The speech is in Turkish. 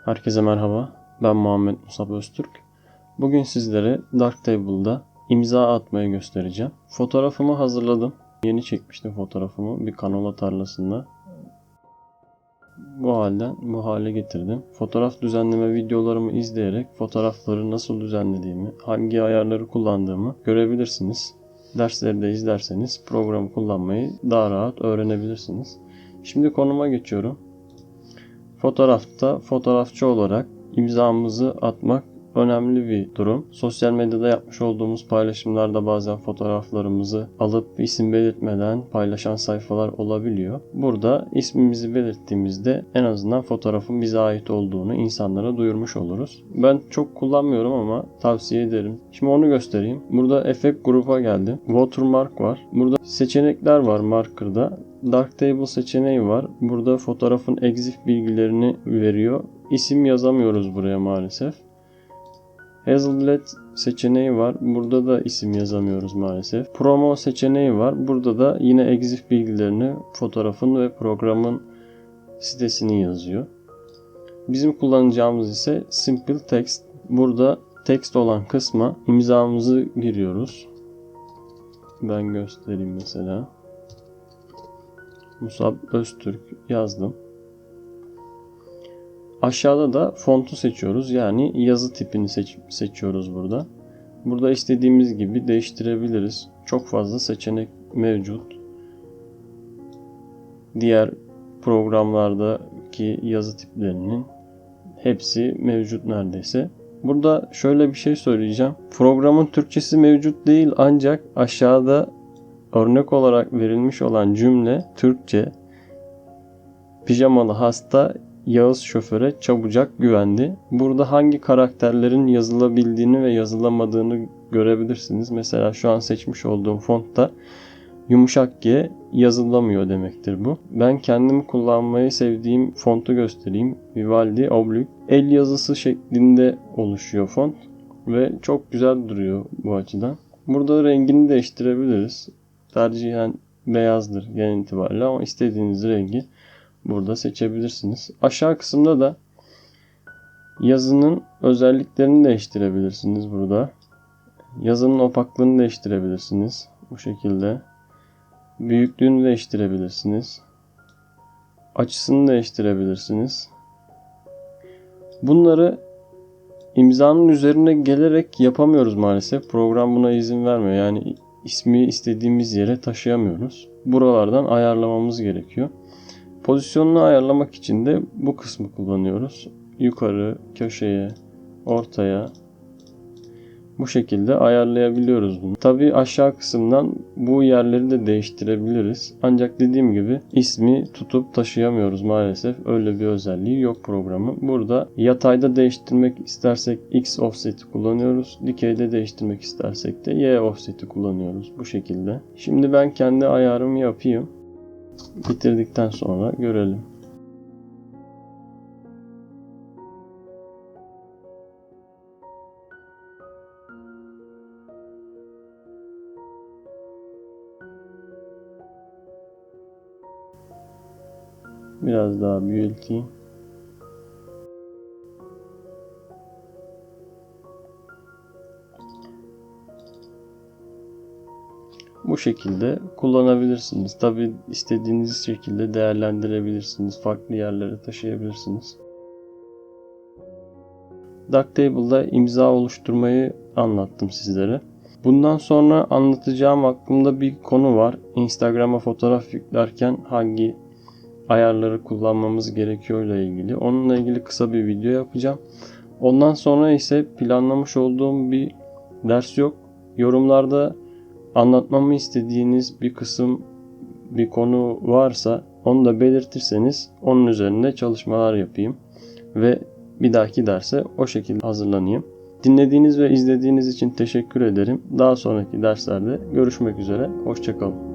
Herkese merhaba, ben Muhammed Musab Öztürk. Bugün sizlere Darktable'da imza atmayı göstereceğim. Fotoğrafımı hazırladım. Yeni çekmiştim fotoğrafımı bir kanola tarlasında. Bu hale getirdim. Fotoğraf düzenleme videolarımı izleyerek fotoğrafları nasıl düzenlediğimi, hangi ayarları kullandığımı görebilirsiniz. Dersleri de izlerseniz programı kullanmayı daha rahat öğrenebilirsiniz. Şimdi konuma geçiyorum. Fotoğrafta fotoğrafçı olarak imzamızı atmak önemli bir durum. Sosyal medyada yapmış olduğumuz paylaşımlarda bazen fotoğraflarımızı alıp isim belirtmeden paylaşan sayfalar olabiliyor. Burada ismimizi belirttiğimizde en azından fotoğrafın bize ait olduğunu insanlara duyurmuş oluruz. Ben çok kullanmıyorum ama tavsiye ederim. Şimdi onu göstereyim. Burada efekt gruba geldim. Watermark var. Burada seçenekler var marker'da. Darktable seçeneği var. Burada fotoğrafın EXIF bilgilerini veriyor. İsim yazamıyoruz buraya maalesef. Hazlelet seçeneği var. Burada da isim yazamıyoruz maalesef. Promo seçeneği var. Burada da yine EXIF bilgilerini fotoğrafın ve programın sitesini yazıyor. Bizim kullanacağımız ise Simple Text. Burada text olan kısma imzamızı giriyoruz. Ben göstereyim mesela. Musab Öztürk yazdım. Aşağıda da fontu seçiyoruz. Yani yazı tipini seçiyoruz burada. Burada istediğimiz gibi değiştirebiliriz. Çok fazla seçenek mevcut. Diğer programlardaki yazı tiplerinin hepsi mevcut neredeyse. Burada şöyle bir şey söyleyeceğim. Programın Türkçesi mevcut değil ancak aşağıda örnek olarak verilmiş olan cümle Türkçe. Pijamalı hasta Yağız şoföre çabucak güvendi. Burada hangi karakterlerin yazılabildiğini ve yazılamadığını görebilirsiniz. Mesela şu an seçmiş olduğum fontta yumuşak G yazılamıyor demektir bu. Ben kendim kullanmayı sevdiğim fontu göstereyim. Vivaldi Oblique. El yazısı şeklinde oluşuyor font ve çok güzel duruyor bu açıdan. Burada rengini değiştirebiliriz. Tercihen beyazdır genel itibariyle ama istediğiniz rengi burada seçebilirsiniz. Aşağı kısımda da yazının özelliklerini değiştirebilirsiniz burada. Yazının opaklığını değiştirebilirsiniz. Bu şekilde. Büyüklüğünü değiştirebilirsiniz. Açısını değiştirebilirsiniz. Bunları imzanın üzerine gelerek yapamıyoruz maalesef. Program buna izin vermiyor. Yani ismi istediğimiz yere taşıyamıyoruz. Buralardan ayarlamamız gerekiyor. Pozisyonunu ayarlamak için de bu kısmı kullanıyoruz. Yukarı, köşeye, ortaya bu şekilde ayarlayabiliyoruz bunu. Tabii aşağı kısımdan bu yerleri de değiştirebiliriz. Ancak dediğim gibi ismi tutup taşıyamıyoruz maalesef. Öyle bir özelliği yok programın. Burada yatayda değiştirmek istersek X offset'i kullanıyoruz. Dikeyde değiştirmek istersek de Y offset'i kullanıyoruz bu şekilde. Şimdi ben kendi ayarımı yapayım. Bitirdikten sonra görelim. Biraz daha büyüteyim. Bu şekilde kullanabilirsiniz. Tabi istediğiniz şekilde değerlendirebilirsiniz. Farklı yerlere taşıyabilirsiniz. Darktable'da imza oluşturmayı anlattım sizlere. Bundan sonra anlatacağım aklımda bir konu var. Instagram'a fotoğraf yüklerken hangi ayarları kullanmamız gerekiyor ile ilgili. Onunla ilgili kısa bir video yapacağım. Ondan sonra ise planlamış olduğum bir ders yok. Yorumlarda anlatmamı istediğiniz bir kısım, bir konu varsa onu da belirtirseniz onun üzerinde çalışmalar yapayım ve bir dahaki derse o şekilde hazırlanayım. Dinlediğiniz ve izlediğiniz için teşekkür ederim. Daha sonraki derslerde görüşmek üzere. Hoşça kalın.